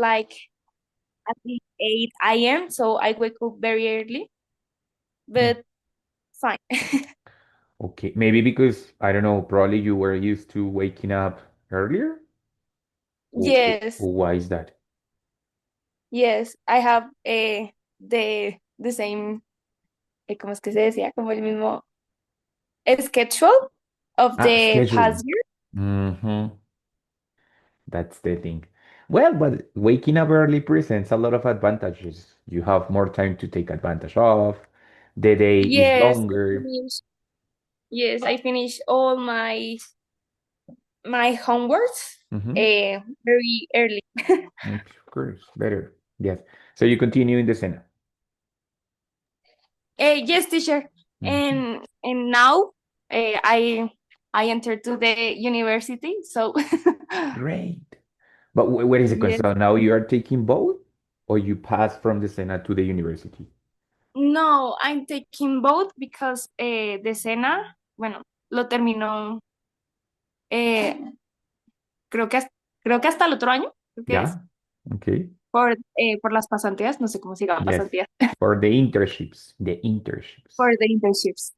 like at least 8 a.m. So I wake up very early, Hmm. but fine. Okay, maybe because I don't know, probably you were used to waking up earlier, Yes, or why is that? yes, I have the same, ¿cómo es que se decía? Como el mismo schedule of Ah, the scheduling. past year. Mm-hmm. That's the thing. Well, but waking up early presents a lot of advantages. You have more time to take advantage of. The day is Yes, longer. yes, I finish all my homeworks Mm-hmm. very early. Of course, better. Yes. So you continue in the Sena. Yes, teacher. Mhm. And now I entered to the university. So Great. But where is the question? yes. So now you are taking both, or you pass from the Sena to the university? No, I'm taking both because the SENA, bueno, lo terminó, eh, creo que, creo que hasta el otro año, creo que es, Yeah. Okay. por las pasantías, no sé cómo se llama Yes. pasantías, For the internships. The internships. por the internships.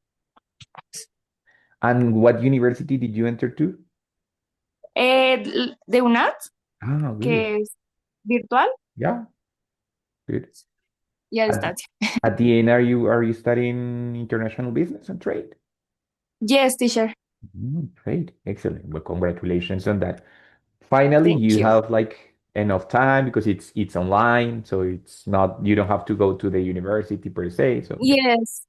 And what university did you enter to? De UNAT, Ah, good. que es virtual Yeah, good. y a At, distancia. at the end, are you studying international business and trade? Yes, teacher. Great, excellent. Well, congratulations on that. Finally, Thank you you. have like enough time because it's online, so it's not you don't have to go to the university per se. So yeah, Yes.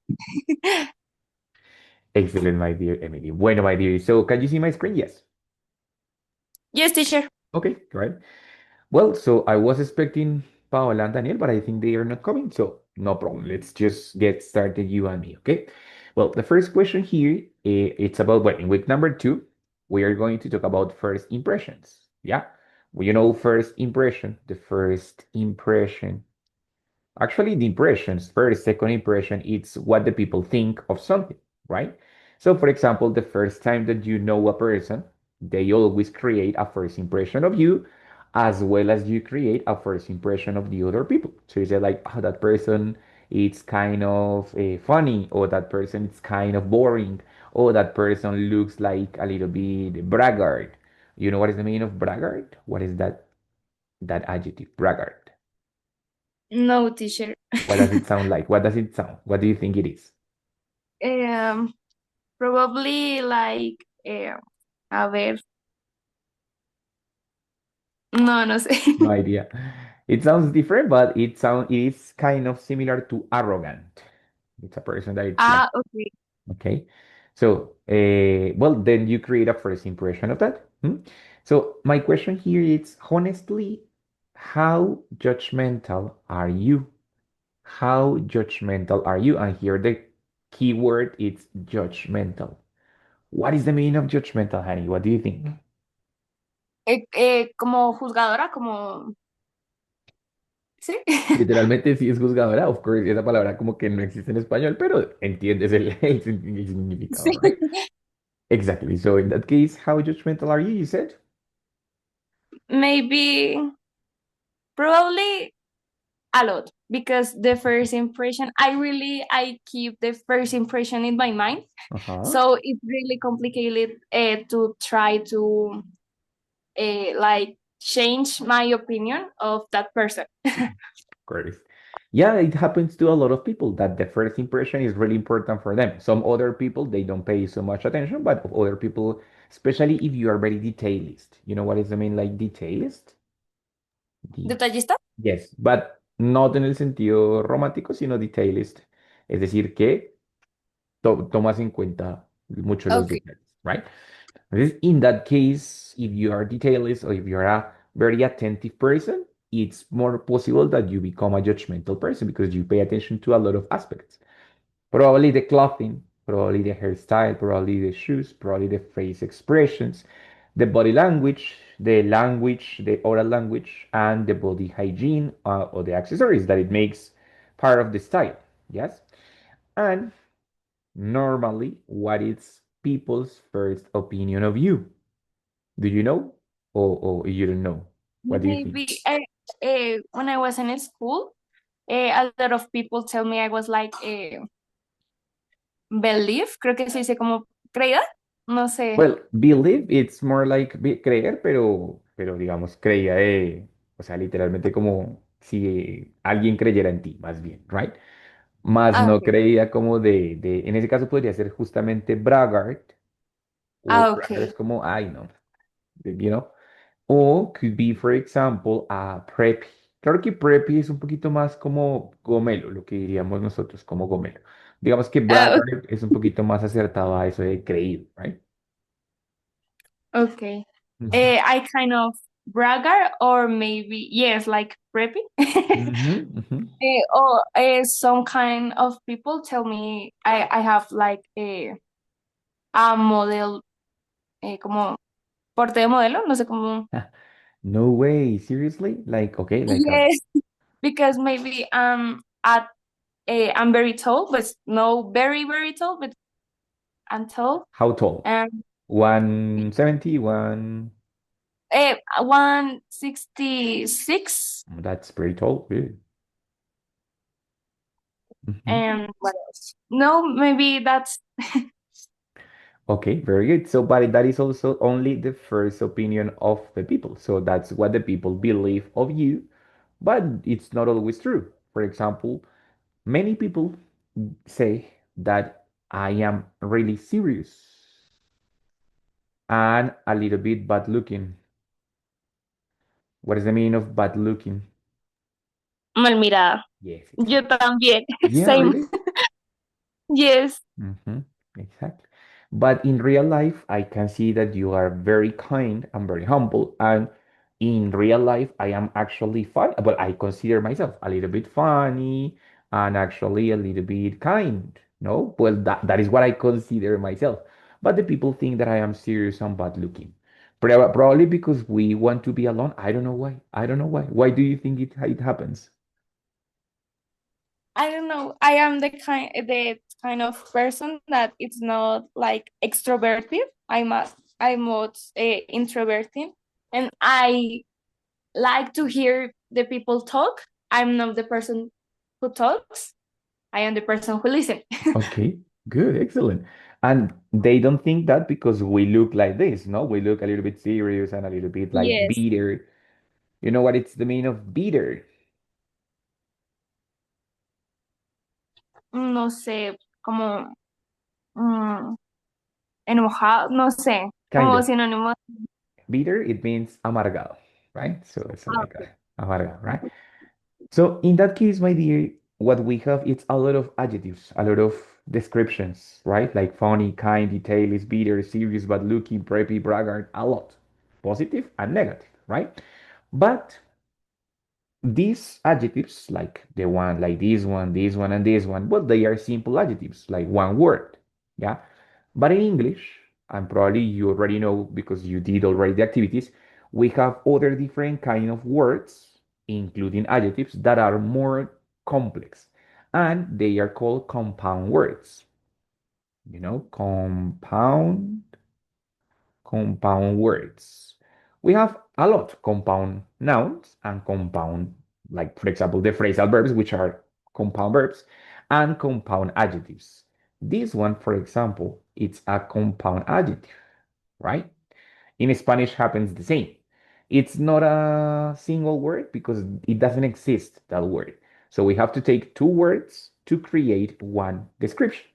excellent, my dear Emily. Bueno, my dear. So can you see my screen? Yes. Yes, teacher. Okay, right. Well, so I was expecting Paola and Daniel, but I think they are not coming. So no problem. Let's just get started, you and me. Okay. Well, the first question here, it's about, well, in week number 2, we are going to talk about first impressions. Yeah. Well, first impression, the first impression. Actually, the impressions, first, second impression, it's what the people think of something, right? So, for example, the first time that you know a person, they always create a first impression of you, as well as you create a first impression of the other people. So you say like, oh, that person it's kind of funny, or that person is kind of boring, or that person looks like a little bit braggart. You know what is the meaning of braggart? What is that adjective, braggart? No, teacher. What does it sound like? What does it sound? What do you think it is? um, Probably like, a ver, no, no sé. No idea. It sounds different, but it is kind of similar to arrogant. It's a person that it's like, Ah, okay. okay. So, well, then you create a first impression of that. So my question here is, honestly, how judgmental are you? How judgmental are you? And here the keyword is judgmental. What is the meaning of judgmental, honey? What do you think? Como juzgadora, como, ¿sí? Literalmente sí es juzgadora, of course, esa palabra como que no existe en español, pero entiendes el significado, Sí. right? Exactly. So in that case, how judgmental are you? You said? Maybe, probably a lot, because the first impression, I keep the first impression in my mind. Uh-huh. So it's really complicated to try to like change my opinion of that person. Of course. Yeah, it happens to a lot of people that the first impression is really important for them. Some other people, they don't pay so much attention, but of other people, especially if you are very detailist. You know what is the mean like detailist? The ¿Detallista? Yes, but not en el sentido romántico, sino detailist. Es decir, que tomas en cuenta mucho los Okay. detalles, right? In that case, if you are detailist, or if you're a very attentive person, it's more possible that you become a judgmental person because you pay attention to a lot of aspects. Probably the clothing, probably the hairstyle, probably the shoes, probably the face expressions, the body language, the oral language, and the body hygiene, or the accessories that it makes part of the style. Yes? And normally, what is people's first opinion of you? Do you know? Or you don't know? What do you think? Maybe. when I was in school, a lot of people tell me I was like believe, creo que se dice como creída, no sé. Well, believe, it's more like creer, pero digamos, creía de, o sea, literalmente como si alguien creyera en ti, más bien, right? Más Ah, no ok. creía como en ese caso podría ser justamente braggart, o Ah, braggart es ok. como, ay, no, you know, o could be, for example, a preppy. Claro que preppy es un poquito más como gomelo, lo que diríamos nosotros como gomelo. Digamos que Ah, braggart es un poquito más acertado a eso de creído, right? okay. Ujú. I kind of bragger or maybe yes, like preppy. Ujú, ujú. Or some kind of people tell me I have like a model, como porte de modelo, no sé cómo. No way, seriously? Like, okay, like Yes, because maybe at I'm very tall, but no very very tall, but I'm tall. how tall? And 170, one. 166. That's pretty tall, really. Mhm. And what else? No, maybe that's Okay, very good. So, but that is also only the first opinion of the people. So that's what the people believe of you, but it's not always true. For example, many people say that I am really serious and a little bit bad looking. What is the meaning of bad looking? mal mirada. Yes, Yo exactly. también. Yeah, Same. really? Yes. Mm-hmm. Exactly. But in real life, I can see that you are very kind and very humble. And in real life, I am actually fun. But I consider myself a little bit funny and actually a little bit kind. No? Well, that is what I consider myself. But the people think that I am serious and bad looking. Probably because we want to be alone. I don't know why. I don't know why. Why do you think it happens? I don't know. I am the kind of person that it's not like extroverted. I'm most introverted, and I like to hear the people talk. I'm not the person who talks. I am the person who listens. Okay, good, excellent. And they don't think that because we look like this, no? We look a little bit serious and a little bit like Yes. bitter. You know what it's the meaning of bitter? No sé, como mm, enojado, no sé, Kind como of. sinónimo. Bitter, it means amargado, right? So it's Ah, like amargado, right? So in that case, my dear, what we have it's a lot of adjectives, a lot of descriptions, right? Like funny, kind, detailed, bitter, serious, bad looking, preppy, braggart, a lot. Positive and negative, right? But these adjectives, like the one, like this one, and this one, well, they are simple adjectives, like one word. Yeah. But in English, and probably you already know because you did already the activities, we have other different kind of words, including adjectives, that are more complex. And they are called compound words. Compound words. We have a lot compound nouns and compound, like for example, the phrasal verbs, which are compound verbs, and compound adjectives. This one, for example, it's a compound adjective, right? In Spanish happens the same. It's not a single word because it doesn't exist, that word. So we have to take two words to create one description.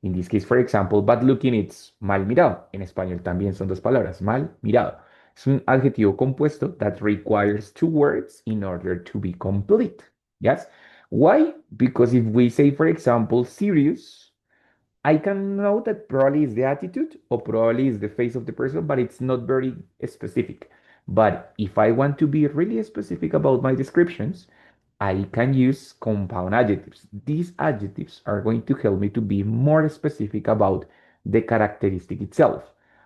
In this case, for example, bad looking, it's mal mirado. En español también son dos palabras, mal mirado. Es un adjetivo compuesto that requires two words in order to be complete. Yes? Why? Because if we say, for example, serious, I can know that probably is the attitude or probably is the face of the person, but it's not very specific. But if I want to be really specific about my descriptions, I can use compound adjectives. These adjectives are going to help me to be more specific about the characteristic itself.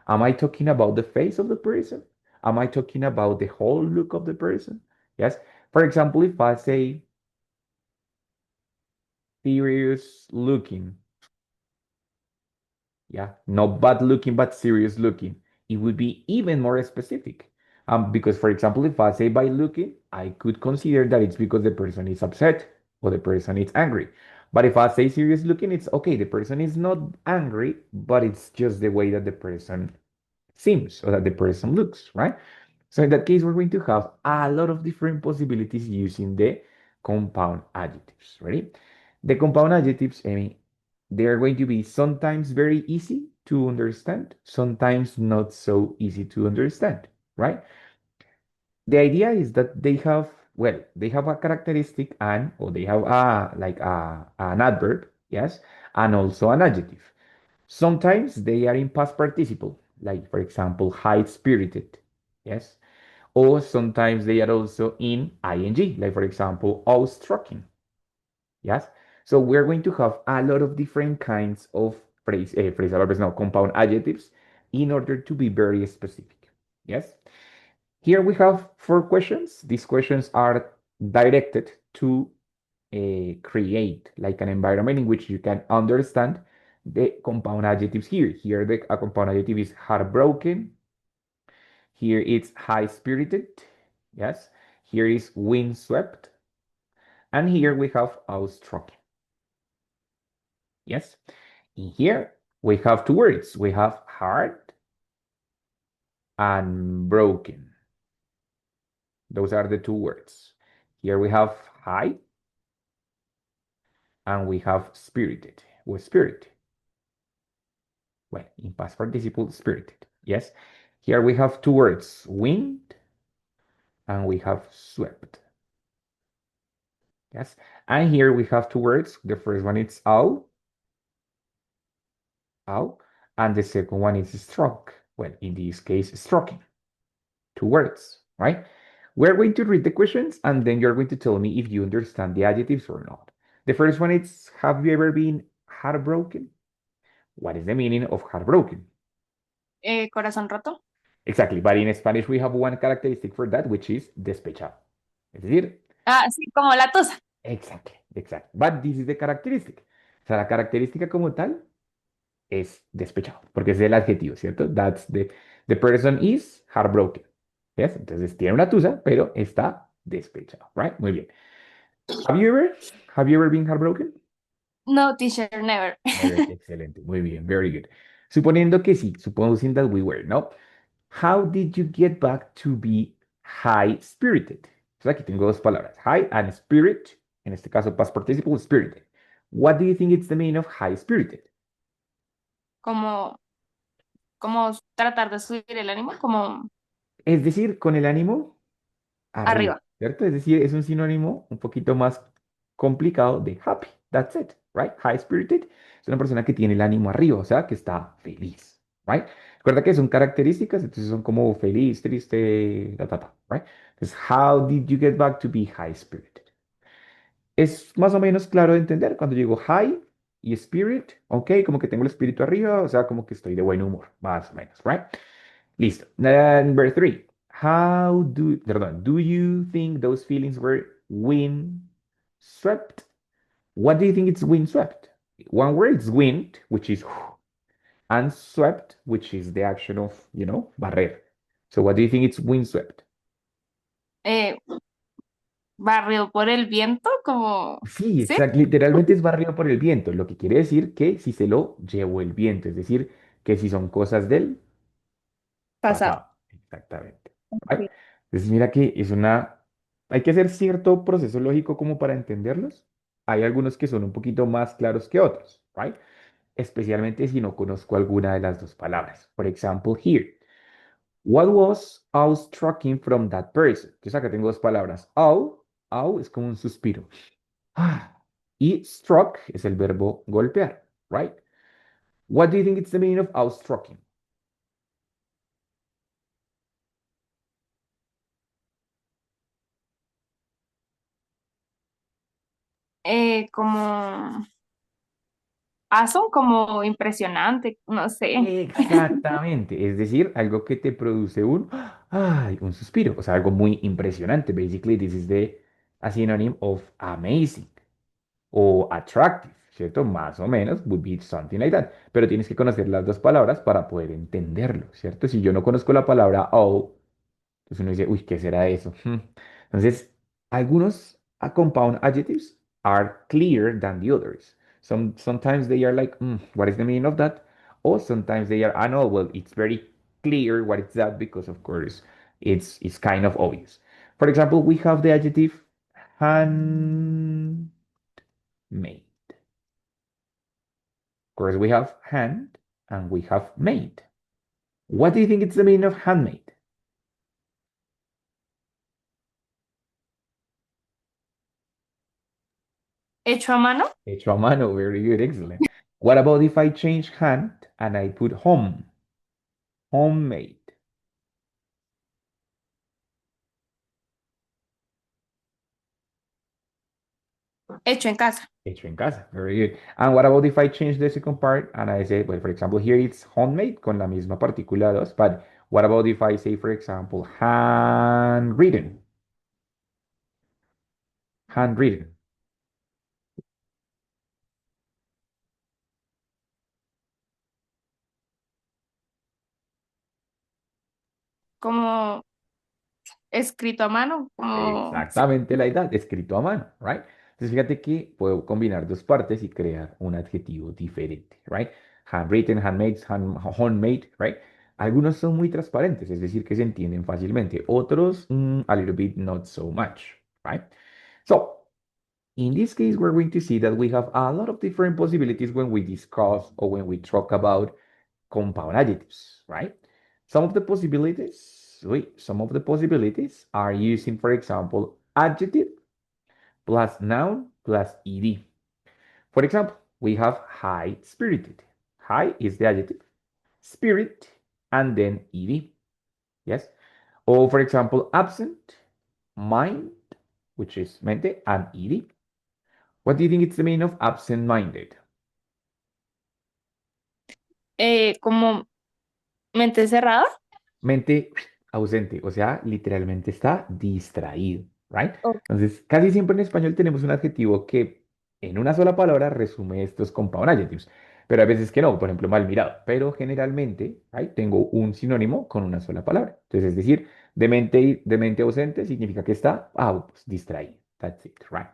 Am I talking about the face of the person? Am I talking about the whole look of the person? Yes. For example, if I say serious looking, yeah, not bad looking, but serious looking. It would be even more specific. Because, for example, if I say by looking, I could consider that it's because the person is upset or the person is angry. But if I say serious looking, it's okay, the person is not angry, but it's just the way that the person seems or that the person looks, right? So in that case, we're going to have a lot of different possibilities using the compound adjectives. Ready? The compound adjectives, I mean, they are going to be sometimes very easy to understand, sometimes not so easy to understand, right? The idea is that they have, well, they have a characteristic and, or they have a, like an adverb, yes, and also an adjective. Sometimes they are in past participle, like for example, high-spirited, yes, or sometimes they are also in ing, like for example, awestrucking. Yes. So we're going to have a lot of different kinds of phrasal verbs, no, compound adjectives in order to be very specific. Yes. Here we have 4 questions. These questions are directed to create like an environment in which you can understand the compound adjectives here. Here a compound adjective is heartbroken, here it's high spirited. Yes. Here is windswept. And here we have awestruck. Yes. In here we have 2 words. We have hard and broken. Those are the 2 words. Here we have high and we have spirited with spirit. Well, in past participle, spirited. Yes. Here we have 2 words, wind and we have swept. Yes. And here we have 2 words. The first one is ow, ow, and the second one is struck. Well, in this case, striking. 2 words, right? We're going to read the questions and then you're going to tell me if you understand the adjectives or not. The first one is, have you ever been heartbroken? What is the meaning of heartbroken? Corazón roto. Exactly, but in Spanish we have one characteristic for that, which is despechado. Es decir, Ah, sí, como la tusa. exactly, exactly. But this is the characteristic. O sea, la característica como tal es despechado, porque es el adjetivo, ¿cierto? That's the person is heartbroken. Yes, entonces tiene una tusa, pero está despechado, right? Muy bien. Have you ever? Have you ever been heartbroken? No, teacher, never. Never. Excelente. Muy bien. Very good. Suponiendo que sí, supposing that we were, ¿no? How did you get back to be high-spirited? Entonces aquí tengo 2 palabras, high and spirit. En este caso, past participle, spirited. What do you think it's the meaning of high-spirited? Como, como tratar de subir el ánimo, como Es decir, con el ánimo arriba, arriba. ¿cierto? Es decir, es un sinónimo un poquito más complicado de happy. That's it, right? High-spirited es una persona que tiene el ánimo arriba, o sea, que está feliz, right? Recuerda que son características, entonces son como feliz, triste, right? Entonces, how did you get back to be high-spirited? Es más o menos claro de entender cuando digo high y spirit, ok, como que tengo el espíritu arriba, o sea, como que estoy de buen humor, más o menos, right? Listo. Number 3. Perdón, do you think those feelings were wind swept? What do you think it's wind swept? One word is wind, which is and swept, which is the action of, barrer. So what do you think it's wind swept? Eh, barrido por el viento, como, Sí, ¿sí? exacto. Literalmente es barrido por el viento, lo que quiere decir que si se lo llevó el viento, es decir, que si son cosas del Pasado. pasado. Exactamente. ¿Vale? Entonces, mira que es una. Hay que hacer cierto proceso lógico como para entenderlos. Hay algunos que son un poquito más claros que otros, ¿right? Especialmente si no conozco alguna de las 2 palabras. For example, here. What was awe-striking from that person? Entonces acá tengo 2 palabras. Awe es como un suspiro. Ah. Y struck es el verbo golpear, right? What do you think it's the meaning of awe-striking? Como son como impresionante, no sé. Exactamente, es decir, algo que te produce un suspiro, o sea, algo muy impresionante. Basically, this is a synonym of amazing o attractive, ¿cierto? Más o menos, would be something like that. Pero tienes que conocer las 2 palabras para poder entenderlo, ¿cierto? Si yo no conozco la palabra oh, Entonces uno dice, uy, ¿qué será eso? Entonces, algunos compound adjectives are clearer than the others. Sometimes they are like, what is the meaning of that? Or sometimes they are, no, well, it's very clear what is that because, of course, it's kind of obvious. For example, we have the adjective handmade. Of course, we have hand and we have made. What do you think it's the meaning of handmade? Hecho a mano, Hecho a mano, very good, excellent. What about if I change hand and I put home? Homemade. hecho en casa, Hecho en casa, very good. And what about if I change the second part and I say, well, for example, here it's homemade con la misma partícula dos, but what about if I say, for example, handwritten? Handwritten. como escrito a mano, como sí, Exactamente la edad, escrito a mano, right? Entonces fíjate que puedo combinar dos partes y crear un adjetivo diferente, right? Handwritten, handmade, homemade, right? Algunos son muy transparentes, es decir, que se entienden fácilmente. Otros, a little bit not so much, right? So, in this case, we're going to see that we have a lot of different possibilities when we discuss or when we talk about compound adjectives, right? Some of the possibilities are using, for example, adjective plus noun plus ed. For example, we have high spirited. High is the adjective, spirit, and then ed. Yes. Or for example, absent, mind, which is mente, and ed. What do you think it's the meaning of absent-minded? como mente cerrada. Mente ausente, o sea, literalmente está distraído, right? Ok. Entonces, casi siempre en español tenemos un adjetivo que en una sola palabra resume estos compound adjectives, pero a veces que no, por ejemplo, mal mirado, pero generalmente, right, tengo un sinónimo con una sola palabra. Entonces, es decir, de mente ausente significa que está pues, distraído. That's it, right?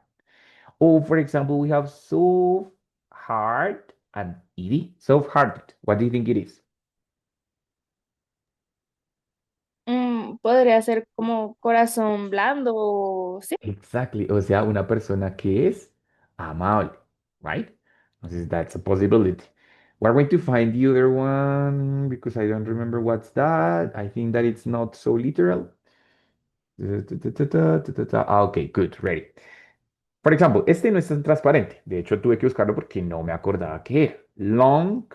Or, for example, we have soft, hard, and ed. Soft-hearted. What do you think it is? Podría ser como corazón blando, sí. Exactly. O sea, una persona que es amable, right? Entonces, that's a possibility. We're going to find the other one because I don't remember what's that. I think that it's not so literal. Okay, good, ready. Por ejemplo, este no es tan transparente. De hecho, tuve que buscarlo porque no me acordaba qué era. Long,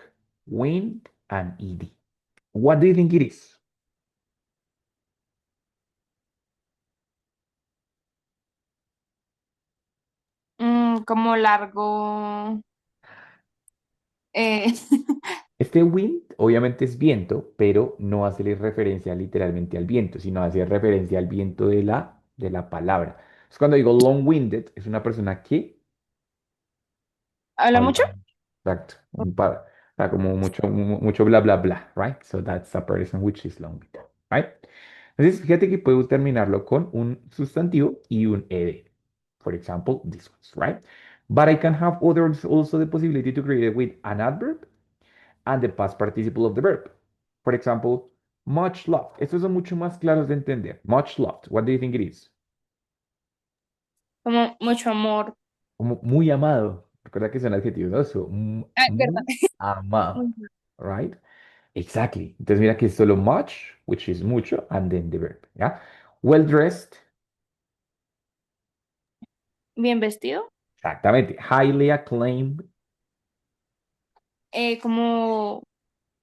wind, and ed. What do you think it is? Como largo, eh, Este wind obviamente es viento, pero no hace referencia literalmente al viento, sino hace referencia al viento de la palabra. Es cuando digo long-winded, es una persona que ¿habla habla mucho? mucho. Exacto. O sea, como mucho, mucho bla, bla, bla, right? So that's a person which is long-winded, right? Entonces, fíjate que puedo terminarlo con un sustantivo y un ed. For example, this ones, right? But I can have others also the possibility to create it with an adverb and the past participle of the verb. For example, much loved. Estos son mucho más claros de entender. Much loved. What do you think it is? Como mucho amor. Como muy amado. Recuerda que son adjetivos, ¿no? So, Ay, perdón. muy amado. Ujú. Right? Exactly. Entonces mira que es solo much, which is mucho, and then the verb. ¿Ya? Well dressed. Bien vestido. Exactamente. Highly acclaimed. Como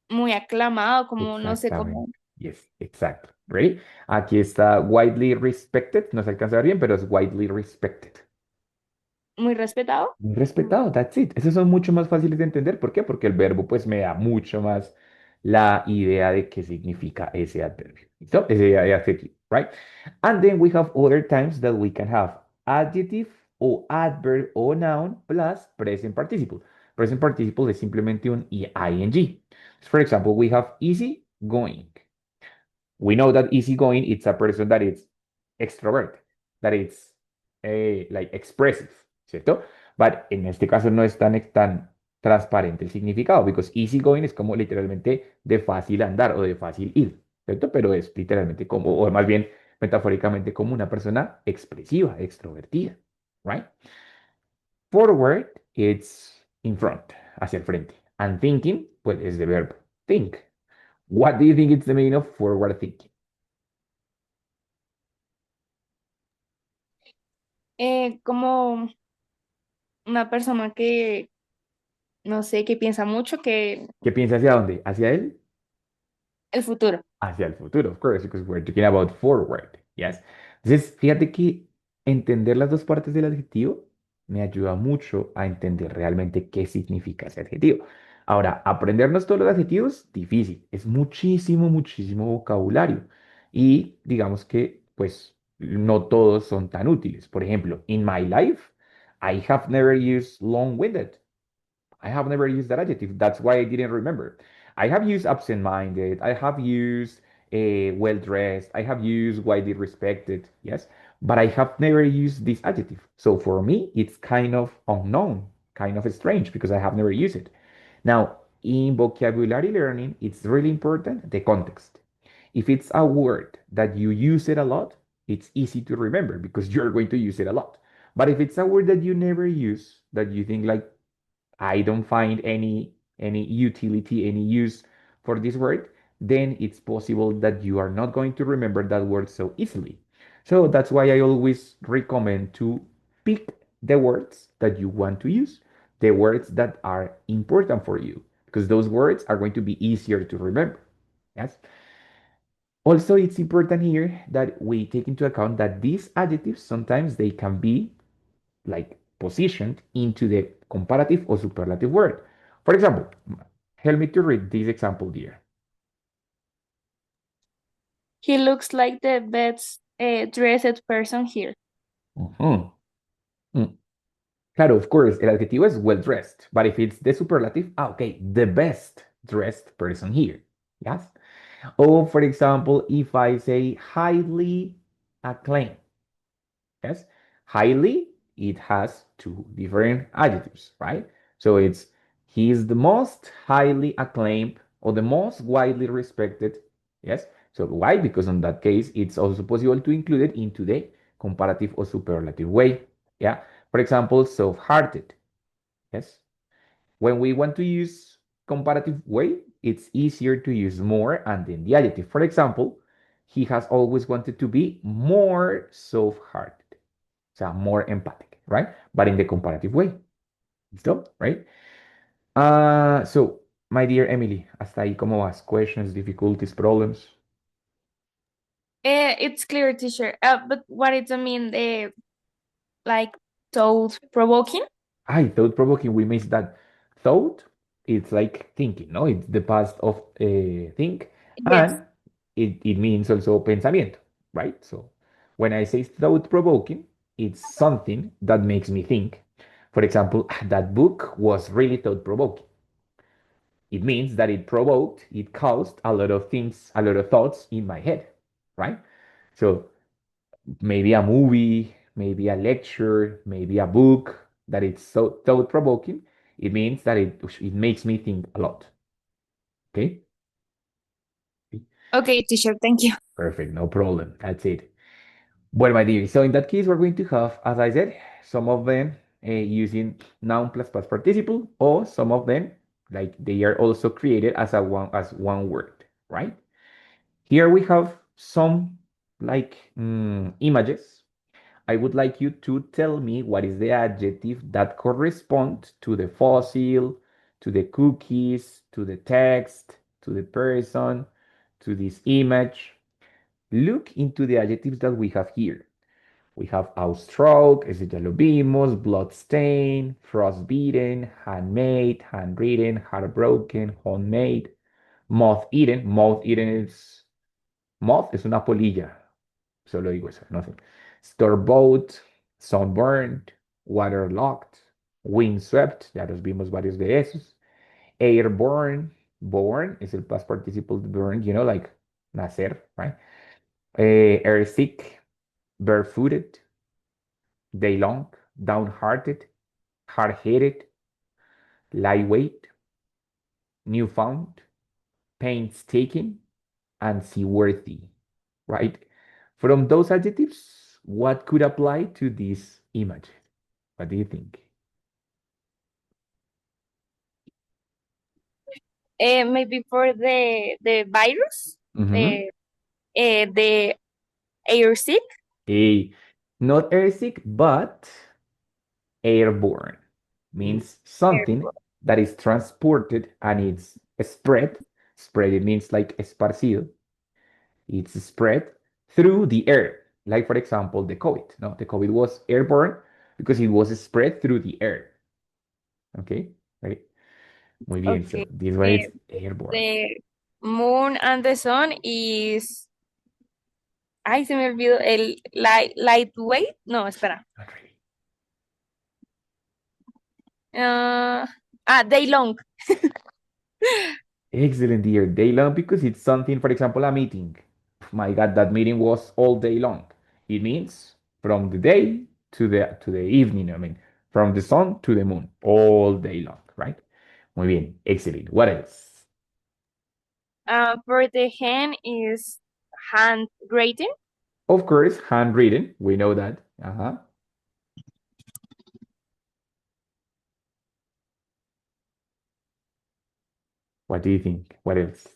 muy aclamado, como no sé cómo, Exactamente. Yes, exacto. Ready? Aquí está widely respected. No se alcanza a ver bien, pero es widely respected. muy respetado. Muy respetado, that's it. Esos son mucho más fáciles de entender. ¿Por qué? Porque el verbo pues me da mucho más la idea de qué significa ese adverbio. ¿Listo? Ese adjetivo, right? And then we have other times that we can have adjective o adverb o noun plus present participle. Present participle es simplemente un ing. For example, we have easy going. We know that easygoing, it's a person that is extrovert, that it's like expressive, ¿cierto? But en este caso no es tan transparente el significado, because easygoing es como literalmente de fácil andar o de fácil ir, ¿cierto? Pero es literalmente como, o más bien metafóricamente como una persona expresiva, extrovertida, right? Forward, it's in front, hacia el frente. And thinking, pues es the verb think. What do you think is the meaning of forward thinking? Como una persona que, no sé, que piensa mucho que ¿Qué piensa hacia dónde? ¿Hacia él? el futuro. Hacia el futuro, of course, because we're talking about forward, yes. Entonces, fíjate que entender las dos partes del adjetivo me ayuda mucho a entender realmente qué significa ese adjetivo. Ahora, aprendernos todos los adjetivos, difícil, es muchísimo, muchísimo vocabulario. Y digamos que, pues, no todos son tan útiles. Por ejemplo, in my life, I have never used long-winded. I have never used that adjective. That's why I didn't remember. I have used absent-minded. I have used well-dressed. I have used widely respected. Yes, but I have never used this adjective. So for me, it's kind of unknown, kind of strange because I have never used it. Now, in vocabulary learning, it's really important the context. If it's a word that you use it a lot, it's easy to remember because you're going to use it a lot. But if it's a word that you never use, that you think like I don't find any utility, any use for this word, then it's possible that you are not going to remember that word so easily. So that's why I always recommend to pick the words that you want to use, the words that are important for you, because those words are going to be easier to remember. Yes. Also, it's important here that we take into account that these adjectives sometimes they can be like positioned into the comparative or superlative word. For example, help me to read this example here. He looks like the best dressed person here. Mhm. Mm. Claro, of course, el adjetivo es well dressed, but if it's the superlative, okay, the best dressed person here. Yes. Or for example, if I say highly acclaimed, yes, highly, it has two different adjectives, right? So it's he is the most highly acclaimed or the most widely respected, yes. So why? Because in that case, it's also possible to include it into the comparative or superlative way. Yeah. For example, soft-hearted. Yes. When we want to use comparative way, it's easier to use more and then the adjective. For example, he has always wanted to be more soft-hearted. So more empathic, right? But in the comparative way. ¿Listo? Right? So, my dear Emily, hasta ahí cómo vas? Questions, difficulties, problems? It's clear, teacher. But what does it mean? Like thought provoking? I thought provoking, we missed that. Thought, it's like thinking, no? It's the past of think. Yes. And it means also pensamiento, right? So, when I say thought provoking, it's something that makes me think. For example, that book was really thought provoking. It means that it provoked, it caused a lot of things, a lot of thoughts in my head, right? So maybe a movie, maybe a lecture, maybe a book that it's so thought provoking. It means that it makes me think a lot. Okay. Okay, teacher, thank you. Perfect. No problem. That's it. Well, my dear. So in that case, we're going to have, as I said, some of them using noun plus past participle, or some of them like they are also created as one word, right? Here we have some like images. I would like you to tell me what is the adjective that corresponds to the fossil, to the cookies, to the text, to the person, to this image. Look into the adjectives that we have here. We have awestruck, ese ya lo vimos, bloodstain, frostbitten, handmade, handwritten, heartbroken, homemade, moth-eaten. Moth-eaten is moth, es una polilla. Solo digo eso, no sé. Store-bought, sunburned, waterlogged, windswept, ya los vimos varios de esos. Airborne, born es el past participle de burn, like nacer, right? Air sick, barefooted, day long, downhearted, hard-headed, lightweight, newfound, painstaking, and seaworthy, right? From those adjectives, what could apply to this image? What do you think? Maybe for the virus, Mm-hmm. the air sick. A not airsick, but airborne means something that is transported and it's spread. Spread it means like esparcido. It's spread through the air. Like for example, the COVID. No, the COVID was airborne because it was spread through the air. Okay, right? Muy bien. Okay. So this one is airborne. The moon and the sun is. Ay, se me olvidó el lightweight. No, espera. Not really. Day long. Excellent, dear. Day long because it's something, for example, a meeting. My God, that meeting was all day long. It means from the day to the evening. I mean, from the sun to the moon, all day long, right? Muy bien, excellent. What else? For the hand is handwriting. Of course, handwritten. We know that. Uh-huh. What do you think? What else?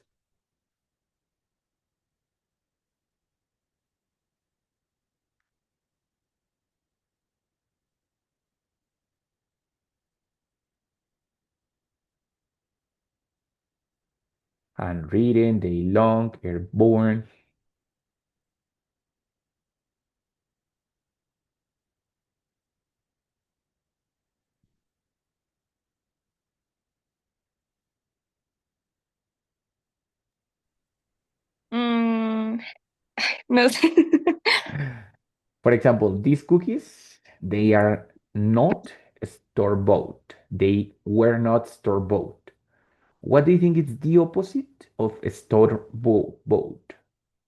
Handwritten, day long, airborne. Mm, no sé. For example, these cookies, they are not store-bought. They were not store-bought. What do you think is the opposite of store-bought?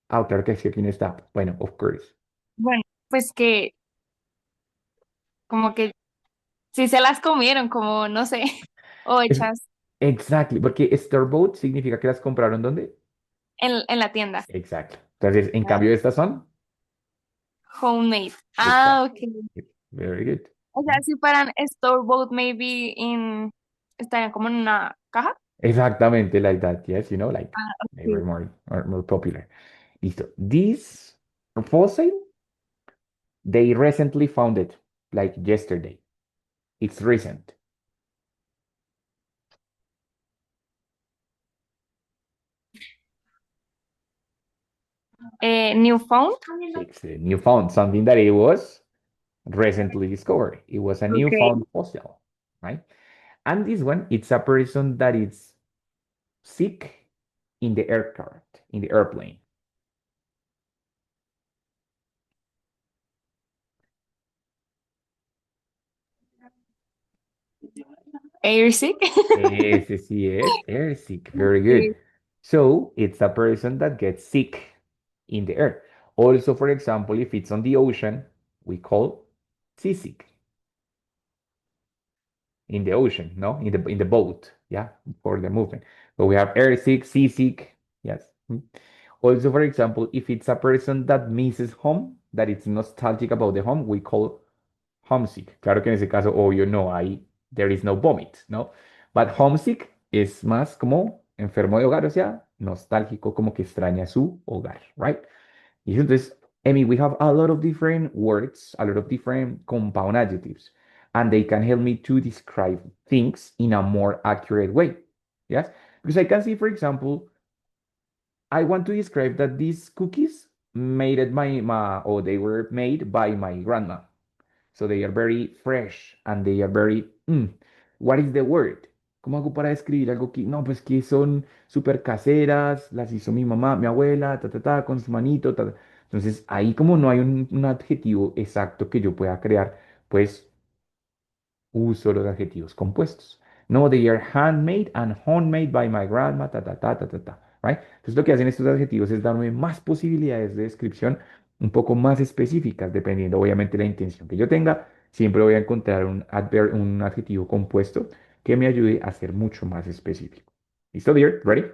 Ah, claro que sí, aquí no está. Bueno, of course. Bueno, pues que como que si se las comieron, como no sé, o Es, hechas exactly, porque store-bought significa que las compraron ¿dónde? en la tienda. Exacto. Entonces, en cambio, estas son. Homemade. Ah, Exacto. ok. Very good. O sea, si fueran store bought, maybe estarían como en una caja. Exactamente like that. Yes, like Ah, they were ok. more popular. Listo. This fossil, they recently found it, like yesterday. It's recent. New found. It's a new found, something that it was recently discovered. It was a new Okay. found fossil, right? And this one, it's a person that is sick in the aircraft, in the airplane. Air sick. Yes, yes, yes, air sick. Very Okay. good. So it's a person that gets sick in the air. Also, for example, if it's on the ocean, we call seasick in the ocean, no, in the boat, yeah, for the movement. But we have air sick, seasick, yes. Also, for example, if it's a person that misses home, that it's nostalgic about the home, we call homesick. Claro que en ese caso, obvio, no hay, there is no vomit, ¿no? But homesick es más como enfermo de hogar, o sea, nostálgico, como que extraña su hogar, right? Y entonces, Emmy, we have a lot of different words, a lot of different compound adjectives, and they can help me to describe things in a more accurate way. Yes? Because I can see, for example, I want to describe that these cookies made at or they were made by my grandma. So they are very fresh and they are very, what is the word? ¿Cómo hago para describir algo que, no, pues que son súper caseras, las hizo mi mamá, mi abuela, con su manito, ta, ta. Entonces, ahí como no hay un adjetivo exacto que yo pueda crear, pues uso los adjetivos compuestos. No, they are handmade and homemade by my grandma, ta, ta, ta, ta, ta, ta. right? Entonces lo que hacen estos adjetivos es darme más posibilidades de descripción un poco más específicas, dependiendo obviamente la intención que yo tenga. Siempre voy a encontrar un adjetivo compuesto que me ayude a ser mucho más específico. ¿Listo, dear? Ready?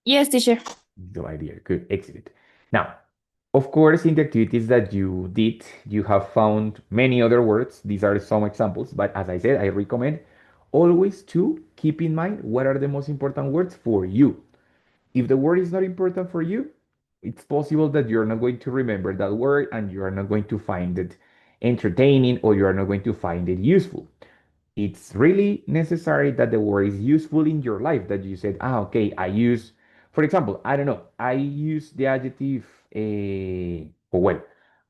Yes, teacher. The idea. Good. Excellent. Now, of course, in the activities that you did, you have found many other words. These are some examples, but as I said, I recommend always to keep in mind what are the most important words for you. If the word is not important for you, it's possible that you're not going to remember that word and you are not going to find it entertaining or you are not going to find it useful. It's really necessary that the word is useful in your life, that you said, okay, I use, for example, I don't know, I use the adjective, or well,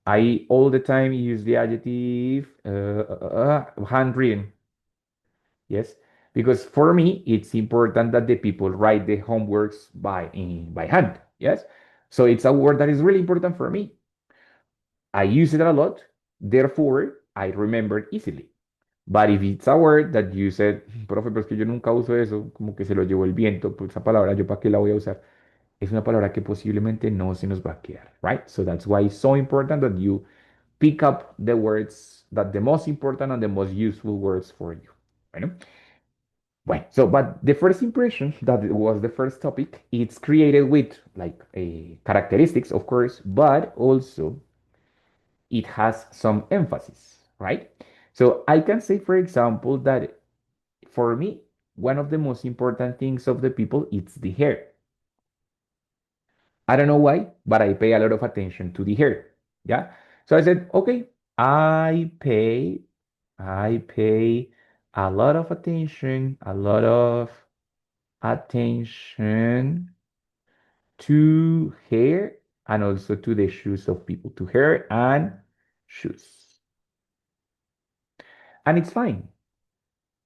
I all the time use the adjective handwritten. Yes, because for me, it's important that the people write the homeworks by hand. Yes, so it's a word that is really important for me. I use it a lot, therefore I remember it easily. But if it's a word that you said, profe, pero es que yo nunca uso eso, como que se lo llevó el viento, pues esa palabra, ¿yo para qué la voy a usar? Es una palabra que posiblemente no se nos va a quedar, right? So that's why it's so important that you pick up the words that the most important and the most useful words for you. Bueno, bueno, so but the first impression that was the first topic, it's created with like a characteristics, of course, but also it has some emphasis, right? So I can say, for example, that for me, one of the most important things of the people is the hair. I don't know why, but I pay a lot of attention to the hair. Yeah. So I said, okay, I pay a lot of attention to hair and also to the shoes of people, to hair and shoes. And it's fine.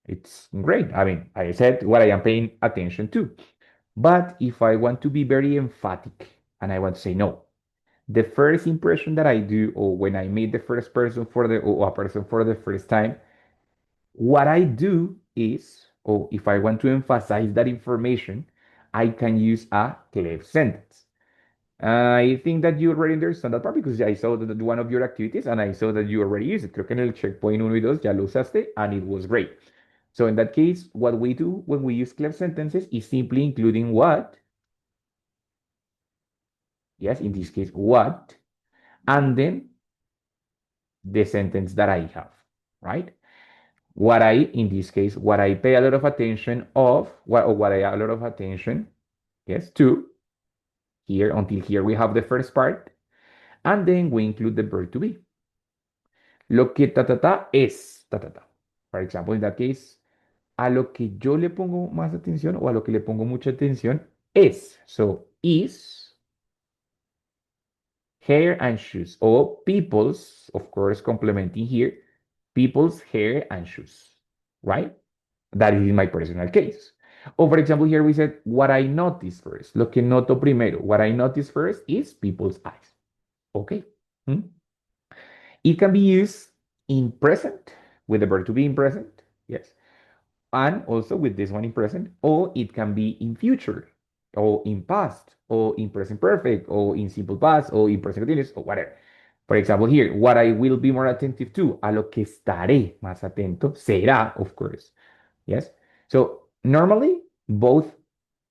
It's great. I mean, I said what I am paying attention to. But if I want to be very emphatic and I want to say no, the first impression that I do, or when I meet the first person or a person for the first time, what I do is, or if I want to emphasize that information, I can use a clear sentence. I think that you already understand that part because I saw that one of your activities and I saw that you already used it. Creo que en el checkpoint 1 y 2 ya lo usaste and it was great. So in that case, what we do when we use clear sentences is simply including what, yes, in this case, what, and then the sentence that I have, right? What I, in this case, what I pay a lot of attention of, what I a lot of attention, yes, to, here, until here we have the first part, and then we include the verb to be. Lo que ta ta ta es ta ta ta. For example, in that case, a lo que yo le pongo más atención o a lo que le pongo mucha atención es. So, is hair and shoes. Or people's, of course, complementing here, people's hair and shoes, right? That is my personal case. Or for example, here we said, what I notice first. Lo que noto primero. What I notice first is people's eyes. Okay. Hmm? It can be used in present with the verb to be in present. Yes. And also with this one in present, or it can be in future, or in past, or in present perfect, or in simple past, or in present continuous, or whatever. For example, here, what I will be more attentive to, a lo que estaré más atento, será, of course. Yes. So normally, both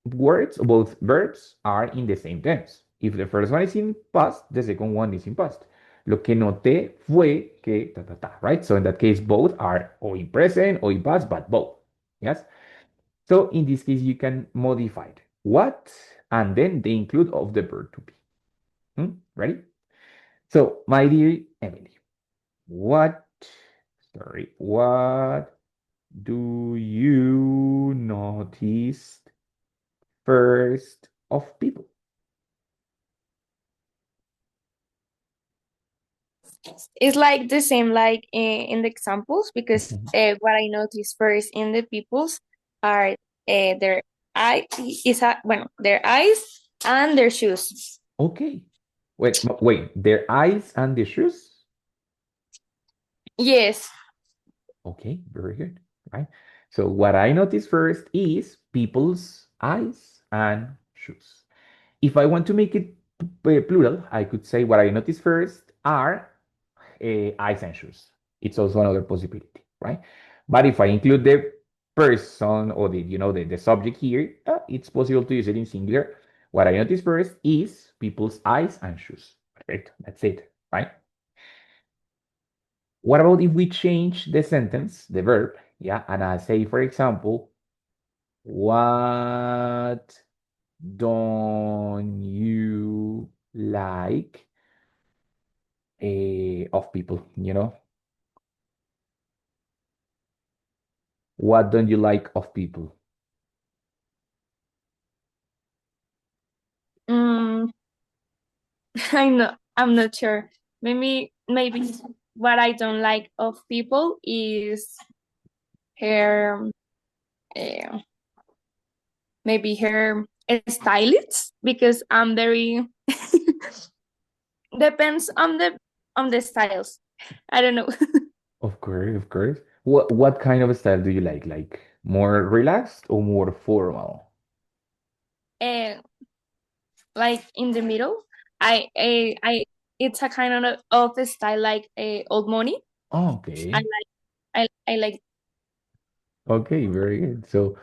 words, both verbs are in the same tense. If the first one is in past, the second one is in past. Lo que noté fue que ta ta ta, right? So in that case, both are or in present or in past, but both. Yes. So in this case, you can modify it. What and then the include of the verb to be. Ready? So, my dear Emily, what, what do you notice first of people? It's like the same like in the examples because Mhm. what I noticed first in the peoples are their eye is bueno, their eyes and their shoes. Okay. Wait, their eyes and the shoes? Yes. Okay, very good. Right. So what I notice first is people's eyes and shoes. If I want to make it plural, I could say what I notice first are eyes and shoes. It's also another possibility, right? But if I include the person or the subject here, it's possible to use it in singular. What I notice first is people's eyes and shoes. Perfect. That's it, right? What about if we change the sentence, the verb, yeah, and I say, for example, what don't you like of people, What don't you like of people? Mm, I'm not sure. Maybe what I don't like of people is her uh, maybe her stylist because I'm very depends on the styles. I don't know. Of course, of course. What kind of style do you like? Like more relaxed or more formal? And like in the middle, I it's a kind of a style like old money. I Okay. I like Okay, very good. So,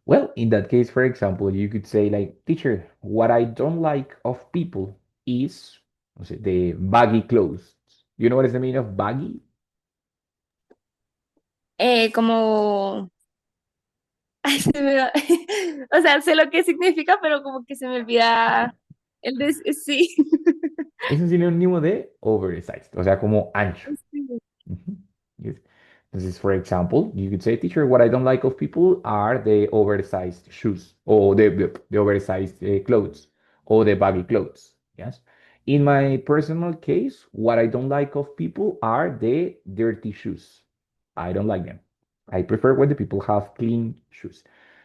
well, in that case, for example, you could say like, teacher, what I don't like of people is, the baggy clothes. You know what is the meaning of baggy? como ay, o sea, sé lo que significa, pero como que se me olvida sí. Es un sinónimo de oversized, o sea, como ancho. Sí. Mhm. Yes. This is, for example, you could say, teacher, what I don't like of people are the oversized shoes or the oversized clothes or the baggy clothes. Yes. In my personal case, what I don't like of people are the dirty shoes. I don't like them. I prefer when the people have clean shoes.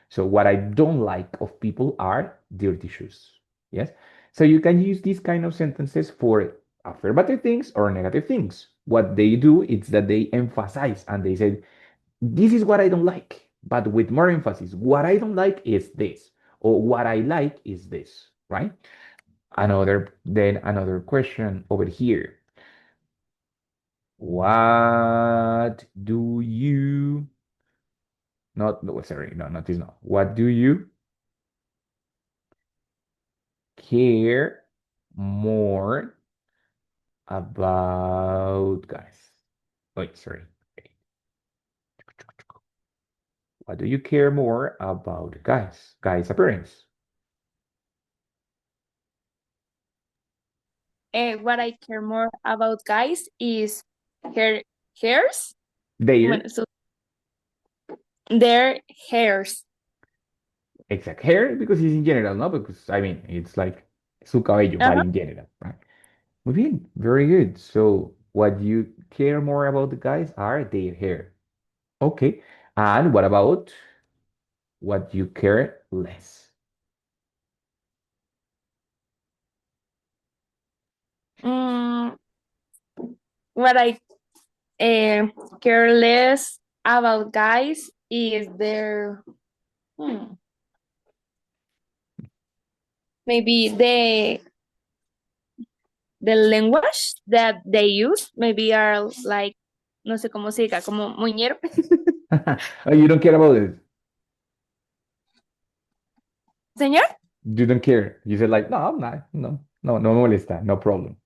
So what I don't like of people are dirty shoes. Yes. So you can use these kind of sentences for affirmative things or negative things. What they do is that they emphasize and they say, this is what I don't like, but with more emphasis. What I don't like is this, or what I like is this, right? Another question over here. What do you not no sorry, no, not this no. What do you care more about, guys? Wait, sorry. What do you care more about, guys? Guys' appearance. What I care more about guys is hair hairs. Bueno, Their so their hairs. exact hair, because it's in general, no? Because I mean, it's like su cabello, but Uh-huh. in general, right? Muy bien, very good. So, what you care more about the guys are their hair. Okay. And what about what you care less? Mm, what I care less about guys is their hmm, maybe the language that they use maybe are like no sé cómo se diga como muñero. Oh, you don't care about it. Señor, You don't care. You said like, no, I'm not. No, no, no me molesta. No problem.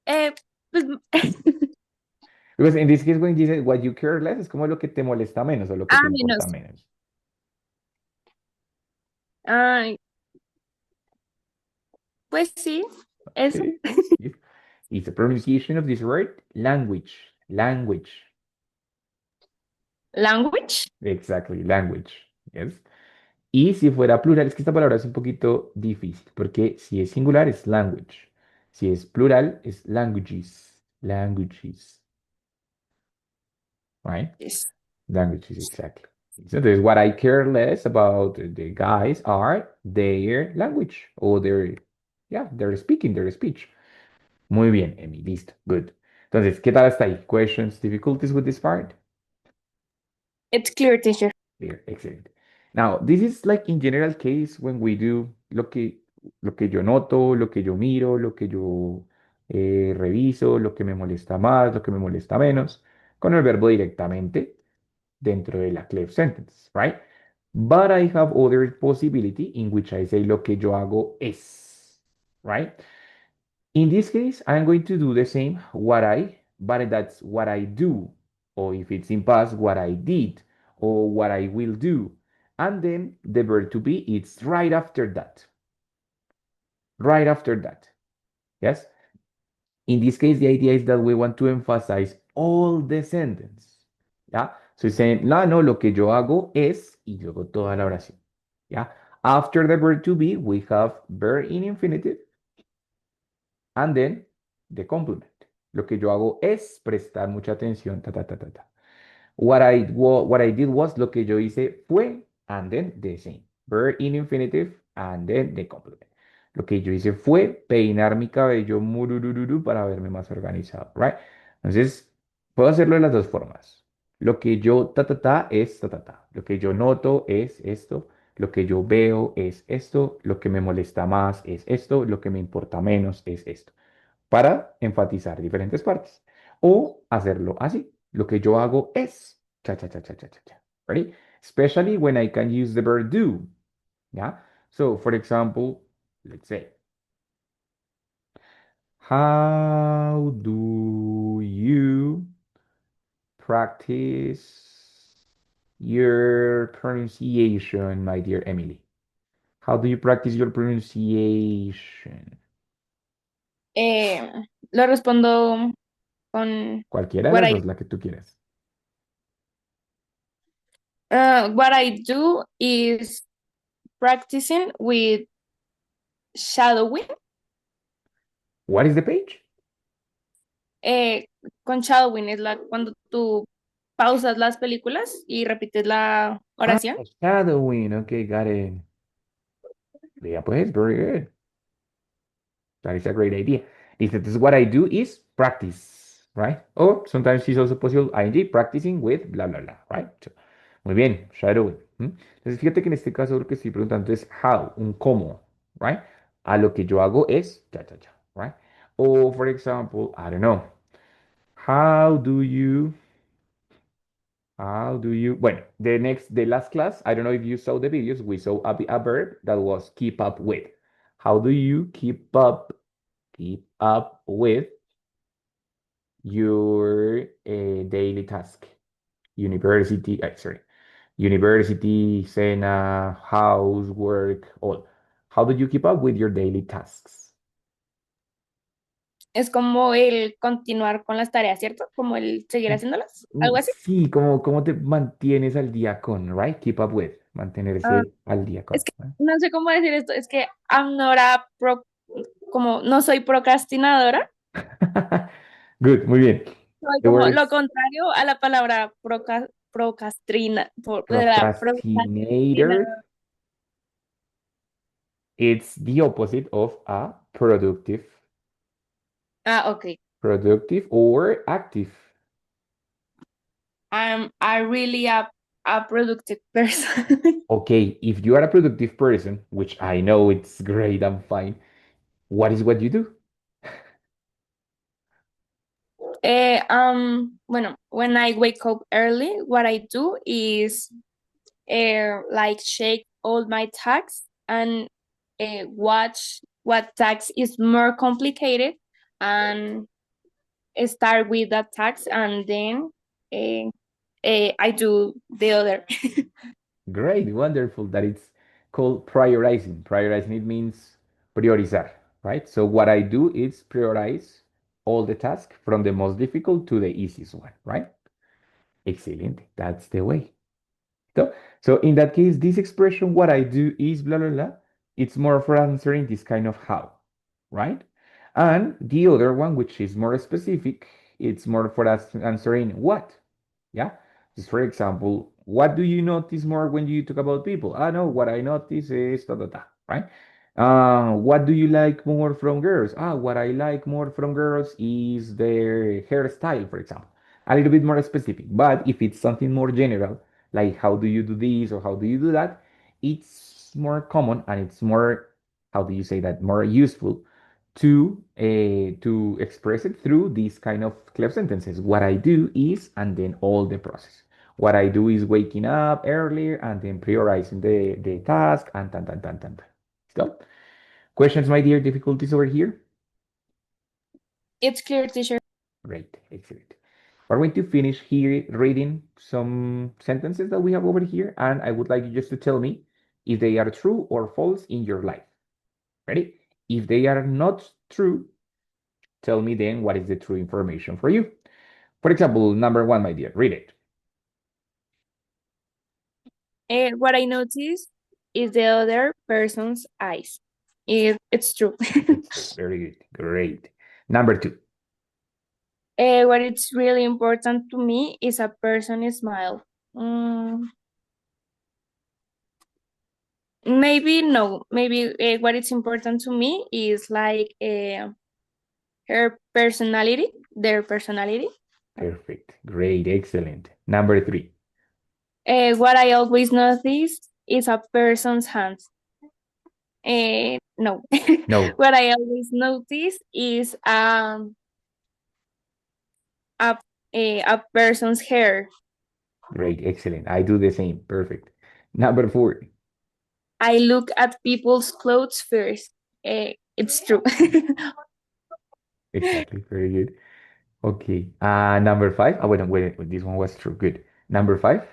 pues, Because in this case, when you say what you care less, es como lo que te molesta menos o lo que te importa menos. menos. Ay, pues sí, eso. Okay. Yes. Is the pronunciation of this word language. Language. Language. Exactly, language. Yes. Y si fuera plural, es que esta palabra es un poquito difícil, porque si es singular es language. Si es plural es languages. Languages. Right? Yes. Languages, exactly. So there's what I care less about the guys are their language or their speaking, their speech. Muy bien, Emi, listo, good. Entonces, ¿qué tal hasta ahí? Questions, difficulties with this part? It's clear, teacher. Clear, excellent. Now, this is like in general case when we do lo que yo noto, lo que yo miro, lo que yo reviso, lo que me molesta más, lo que me molesta menos, con el verbo directamente dentro de la clef sentence, right? But I have other possibility in which I say lo que yo hago es, right? In this case, I'm going to do the same but that's what I do. Or if it's in past, what I did, or what I will do. And then the verb to be, it's right after that. Right after that. Yes? In this case, the idea is that we want to emphasize all the sentence. ¿Ya? So it's saying, no, no, lo que yo hago es, y luego toda la oración. ¿Ya? After the verb to be, we have verb in infinitive, and then the complement. Lo que yo hago es prestar mucha atención, ta, ta, ta, ta, ta. What I did was, lo que yo hice fue, and then the same. Verb in infinitive, and then the complement. Lo que yo hice fue peinar mi cabello mururururu para verme más organizado, right? Entonces, puedo hacerlo de las dos formas. Lo que yo ta ta ta es ta ta ta. Lo que yo noto es esto. Lo que yo veo es esto. Lo que me molesta más es esto. Lo que me importa menos es esto. Para enfatizar diferentes partes. O hacerlo así. Lo que yo hago es cha cha cha cha cha cha cha. Ready? Especially when I can use the verb do. Yeah. So, for example, let's say, how do you practice your pronunciation, my dear Emily? How do you practice your pronunciation? Eh, lo respondo con Cualquiera de what las I dos, la que tú quieras. what I do is practicing with shadowing. What is the page? Eh, con shadowing es cuando tú pausas las películas y repites la Ah, oración. shadowing. Okay, got it. Yeah, pues, very good. That is a great idea. This is what I do is practice, right? Or sometimes it's also possible ing practicing with bla bla bla, right? So, muy bien, shadowing. Entonces fíjate que en este caso lo que estoy preguntando es how, un cómo, right? A lo que yo hago es cha cha cha, right? Or for example, I don't know, how do you, bueno, the last class, I don't know if you saw the videos, we saw a verb that was keep up with. How do you keep up with your daily task? University, sorry, university, cena, housework, all. How do you keep up with your daily tasks? Es como el continuar con las tareas, ¿cierto? Como el seguir haciéndolas, algo así. Sí, cómo te mantienes al día con, right? Keep up with, Ah, mantenerse al día es con. que no sé cómo decir esto, es que I'm not a como no soy procrastinadora, Good, muy bien. soy The como lo words contrario a la palabra de la procrastina. procrastinator, it's the opposite of a Ah, ok. productive or active. I really a productive person. Okay, if you are a productive person, which I know it's great and fine, what is what you do? Bueno, when I wake up early, what I do is like check all my tasks and watch what task is more complicated and start with that task and then uh, I do the other. Great, wonderful. That it's called prioritizing. Prioritizing it means priorizar, right? So what I do is prioritize all the tasks from the most difficult to the easiest one, right? Excellent. That's the way. So in that case, this expression, what I do is blah, blah, blah, it's more for answering this kind of how, right? And the other one, which is more specific, it's more for us answering what, yeah? Just for example, what do you notice more when you talk about people? Ah, no, what I notice is da, da, da, right? What do you like more from girls? Ah, what I like more from girls is their hairstyle, for example. A little bit more specific. But if it's something more general, like how do you do this or how do you do that, it's more common and it's more, how do you say that, more useful to express it through these kind of clear sentences. What I do is, and then all the process. What I do is waking up earlier and then prioritizing the task and tan tan tan tan. Tan. So, questions, my dear, difficulties over here? It's clear, teacher. Great, excellent. We're going to finish here reading some sentences that we have over here, and I would like you just to tell me if they are true or false in your life. Ready? If they are not true, tell me then what is the true information for you. For example, number one, my dear, read it. What I notice is the other person's eyes. It's true. It's true. Very good. Great. Number two. What it's really important to me is a person smile. Mm, maybe no. Maybe what it's important to me is like her personality, their personality. Perfect. Great. Excellent. Number three. What I always notice is a person's hands. No. No. What I always notice is a, a person's hair. Great. Excellent. I do the same. Perfect. Number four. I look at people's clothes first. It's true. Exactly. Very good. Okay. Number five. Oh, wait. This one was true. Good. Number five.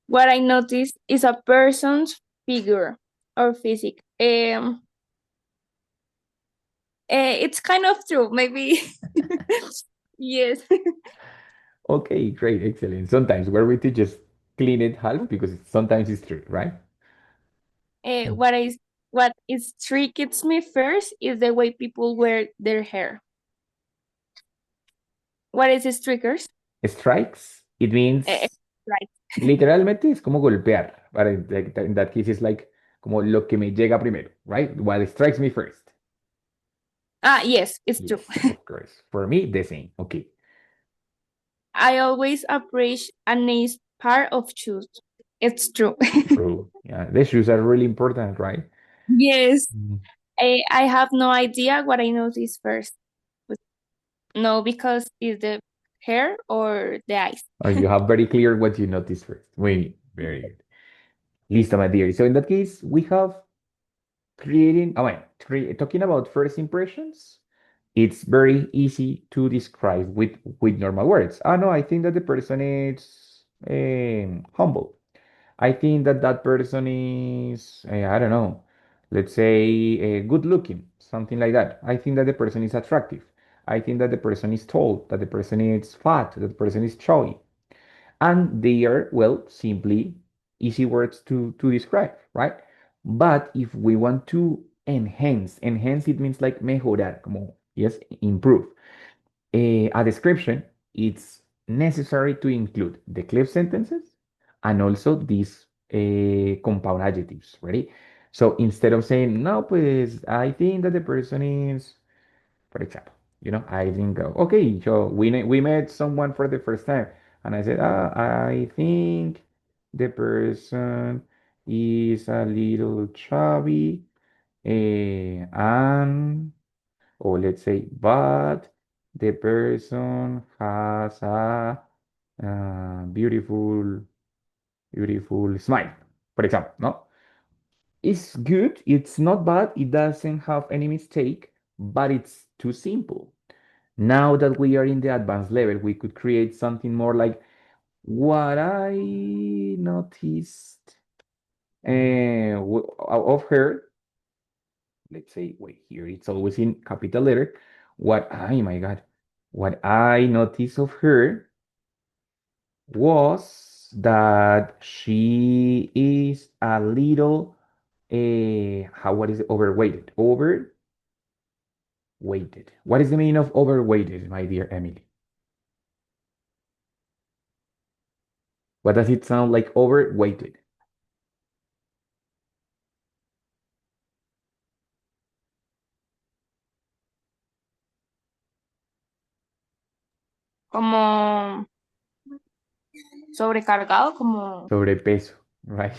What I notice is a person's figure or physique. It's kind of true. Maybe. Yes. Okay. Great. Excellent. Sometimes we're going to just clean it half because sometimes it's true, right? Uh, Mm. what is what is triggers me first is the way people wear their hair. What is this triggers? Strikes. It Uh, means right. literalmente es como golpear. But in that case, it's like como lo que me llega primero, right? What strikes me first. Yes, it's true. Yes, of course. For me, the same. Okay. I always appreciate a nice pair of shoes. It's true. True. Yeah, the shoes are really important, right? Yes. Mm. I have no idea what I notice first. But no, because it's the hair or the eyes. Or you have very clear what you notice first. Very good. Listo, my dear. So in that case, we have creating, oh, wait, talking about first impressions. It's very easy to describe with normal words. Ah, no, I think that the person is humble. I think that that person is, I don't know, let's say good looking, something like that. I think that the person is attractive. I think that the person is tall, that the person is fat, that the person is chubby. And they are, well, simply easy words to describe, right? But if we want to enhance it means like mejorar, como, yes, improve. A description, it's necessary to include the clear sentences and also these compound adjectives, ready? So instead of saying, no, pues I think that the person is, for example, I think, okay, so we met someone for the first time, and I said, I think the person is a little chubby, and or let's say, but the person has a beautiful, beautiful smile, for example, no? It's good, it's not bad, it doesn't have any mistake, but it's too simple. Now that we are in the advanced level, we could create something more like what I noticed of her. Let's say, wait, here it's always in capital letter. Oh my God, what I noticed of her was that she is a little, what is it, overweighted? Overweighted. What is the meaning of overweighted, my dear Emily? What does it sound like overweighted? Como sobrecargado, como Sobrepeso, right?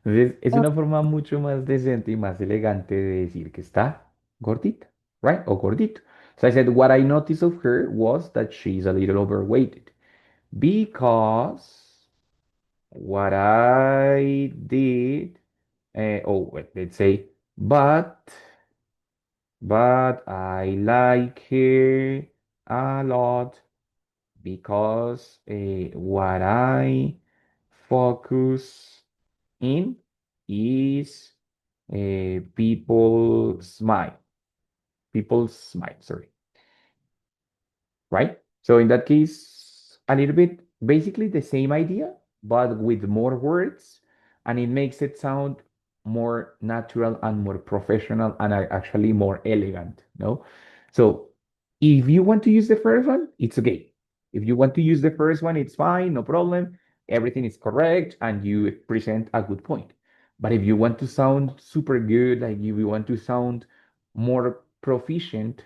Entonces, es una forma mucho más decente y más elegante de decir que está gordita, right? O gordito. So I said, what I noticed of her was that she's a little overweighted because what I did, oh, wait, let's say, but, but I like her a lot because what I focus in is people smile, sorry, right? So in that case, a little bit, basically the same idea, but with more words, and it makes it sound more natural and more professional and actually more elegant, no? So if you want to use the first one, it's okay. If you want to use the first one, it's fine, no problem. Everything is correct, and you present a good point. But if you want to sound super good, like if you want to sound more proficient,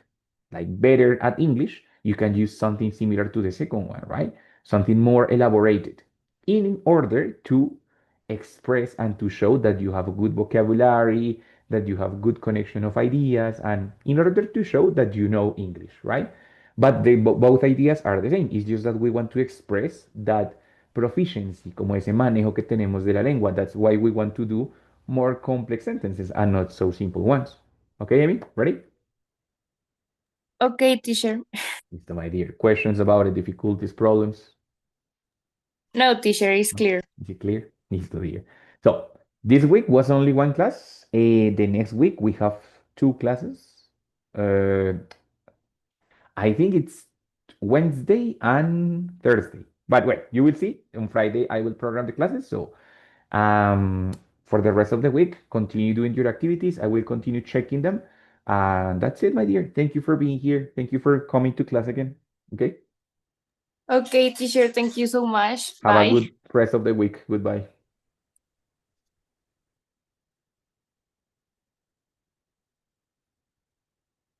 like better at English, you can use something similar to the second one, right? Something more elaborated in order to express and to show that you have a good vocabulary, that you have good connection of ideas, and in order to show that you know English, right? But both ideas are the same. It's just that we want to express that proficiency, como ese manejo que tenemos de la lengua. That's why we want to do more complex sentences and not so simple ones. Okay, Amy? Ready? Okay, teacher. Listo, my dear. Questions about it, difficulties, problems? No, teacher, it's No? clear. Is it clear? Listo, dear. So, this week was only one class. The next week we have two classes. Uh, I think it's Wednesday and Thursday. But wait, you will see on Friday I will program the classes. So for the rest of the week, continue doing your activities. I will continue checking them. And that's it, my dear. Thank you for being here. Thank you for coming to class again. Okay. Okay, teacher, thank you so much. Have a Bye. good rest of the week. Goodbye.